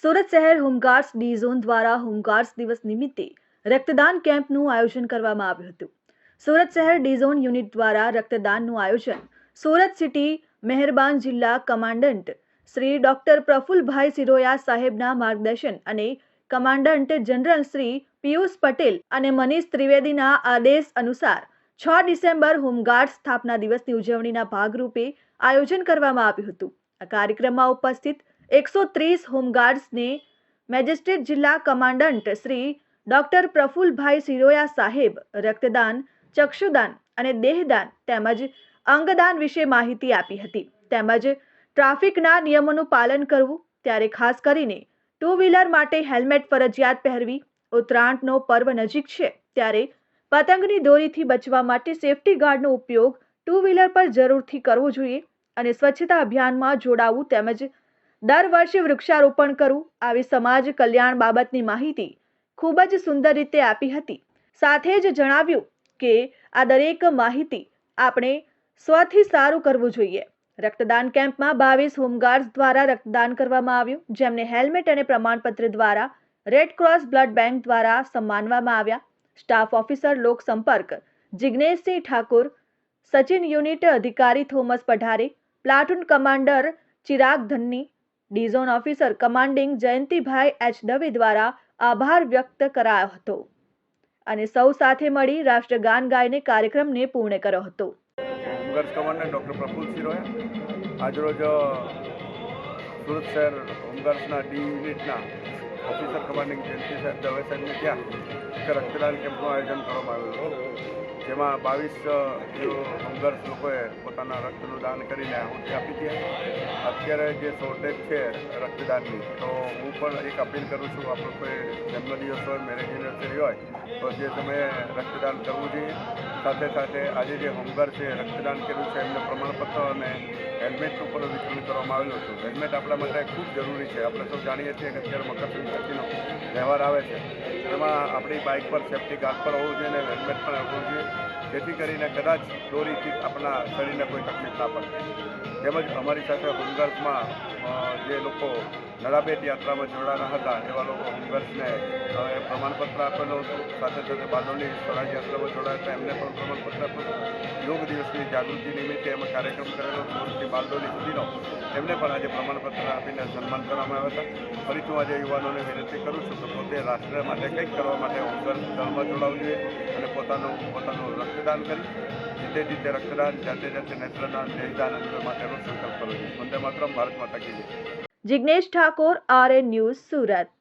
સુરત શહેર home guards D zone દ્વારા home guards દિવસ નિમિત્તે રક્તદાન કેમ્પનું આયોજન કરવામાં આવ્યું હતું. સુરત શહેર ડી ઝોન યુનિટ દ્વારા રક્તદાનનું આયોજન સુરત સિટી મહેરબાન જિલ્લા કમાન્ડન્ટ શ્રી ડોક્ટર પ્રફુલભાઈ સિરોયા સાહેબના માર્ગદર્શન અને કમાન્ડન્ટ જનરલ શ્રી પિયુષ પટેલ અને મનીષ ત્રિવેદીના આદેશ અનુસાર 6 ડિસેમ્બર હોમગાર્ડ સ્થાપના દિવસની ઉજવણીના ભાગરૂપે આયોજન કરવામાં આવ્યું હતું. આ કાર્યક્રમમાં ઉપસ્થિત 130 હોમગાર્ડ્સને મેજિસ્ટ્રેટ જિલ્લા કમાન્ડન્ટ શ્રી ડોક્ટર પ્રફુલભાઈ સિરોયા સાહેબ રક્તદાન, ચક્ષુદાન અને દેહદાન તેમજ અંગદાન વિશે માહિતી આપી હતી. તેમજ ટ્રાફિકના નિયમોનું પાલન કરવું, ત્યારે ખાસ કરીને 2 વ્હીલર માટે હેલ્મેટ ફરજિયાત પહેરવી, ઉત્તરાયણનો પર્વ નજીક છે ત્યારે પતંગની દોરીથી બચવા માટે સેફટી ગાર્ડનો ઉપયોગ 2 વ્હીલર પર જરૂરથી કરવો જોઈએ અને સ્વચ્છતા અભિયાનમાં જોડાવું તેમજ દર વર્ષે વૃક્ષારોપણ કરવું આવી સમાજ કલ્યાણ બાબતની માહિતી ખૂબ જ સુંદર રીતે આપી હતી. સાથે જ જણાવ્યું કે આ દરેક માહિતી આપણે સ્વથી સારું કરવું જોઈએ. રક્તદાન કેમ્પમાં 22 હોમગાર્ડ્સ દ્વારા રક્તદાન કરવામાં આવ્યું, જેમને હેલ્મેટ અને પ્રમાણપત્ર દ્વારા રેડ ક્રોસ બ્લડ બેંક દ્વારા સન્માનવામાં આવ્યા. સ્ટાફ ઓફિસર લોક સંપર્ક જિગ્નેશસિંહ ઠાકુર, સચિન યુનિટ અધિકારી Thomas Padhare, platoon commander Chirag Dhanni, D zone officer commanding Jayantibhai H Dave દ્વારા આભાર વ્યક્ત કરાયો હતો અને સૌ સાથે મળી રાષ્ટ્રગાન ગાઈને કાર્યક્રમને પૂર્ણ કર્યો હતો. Home guard commandant doctor Praful Siroya આજરોજ સુરત શહેર હોમગાર્ડ્સના ડી યુનિટના ઓફિસર કમાન્ડિંગ જયંતિ સાહેબ દવે સાહેબને ત્યાં એક રક્તદાન કેમ્પનું આયોજન કરવામાં આવ્યું હતું, જેમાં 22 હોમગાર્ડ્સ લોકોએ પોતાના રક્તનું દાન કરીને આહુતિ આપી હતી. અત્યારે જે શોર્ટેજ છે રક્તદાનની, તો હું પણ એક અપીલ કરું છું, આપણો કોઈ જન્મદિવસ હોય, મેરેજ એનિવર્સરી હોય તો જે તમે રક્તદાન કરવું જોઈએ. સાથે સાથે આજે જે હોમગાર્ડ છે રક્તદાન કર્યું છે એમને પ્રમાણપત્ર અને હેલ્મેટનું પણ વિતરણ કરવામાં આવેલું હતું. હેલ્મેટ આપણા માટે ખૂબ જરૂરી છે. આપણે સૌ જાણીએ છીએ કે અત્યારે મકરસંક્રાંતિનો તહેવાર આવે છે, એમાં આપણી બાઇક પર સેફ્ટી ગાર્ડ પણ હોવું જોઈએ અને હેલ્મેટ પણ હોવું જોઈએ, જેથી કરીને કદાચ દોરીથી આપણા શરીરને કોઈ તકલીફ ના પડે. તેમજ અમારી સાથે હોમગાર્ડ્સમાં જે લોકો નડાબેટ યાત્રામાં જોડાના હતા એવા લોકો હોમગાર્ડ્સને પ્રમાણપત્ર આપેલું હતું. સાથે સાથે બારડોલી સ્વરાજ યાત્રામાં જોડાયા હતા એમને પણ પ્રમાણપત્ર આપ્યું. યોગ દિવસની જાગૃતિ નિમિત્તે એમાં કાર્યક્રમ કરેલો સુરતથી બારડોલી સુધીનો, એમને પણ આજે પ્રમાણપત્ર આપીને સન્માન કરવામાં આવ્યા હતા. ફરીથી હું આજે યુવાનોને વિનંતી કરું છું કે પોતે રાષ્ટ્ર માટે કંઈક કરવા માટે હોમગાર્ડ દળમાં જોડાવવું જોઈએ અને પોતાનું રક્તદાન કરી જીતે રક્તદાન, જાતે નેત્રદાન, દેહદાન માટેનો સંકલ્પ કરવો જોઈએ. વંદે માતરમ. ભારત માતા કી જય. Jignesh Thakor, RN news, Surat.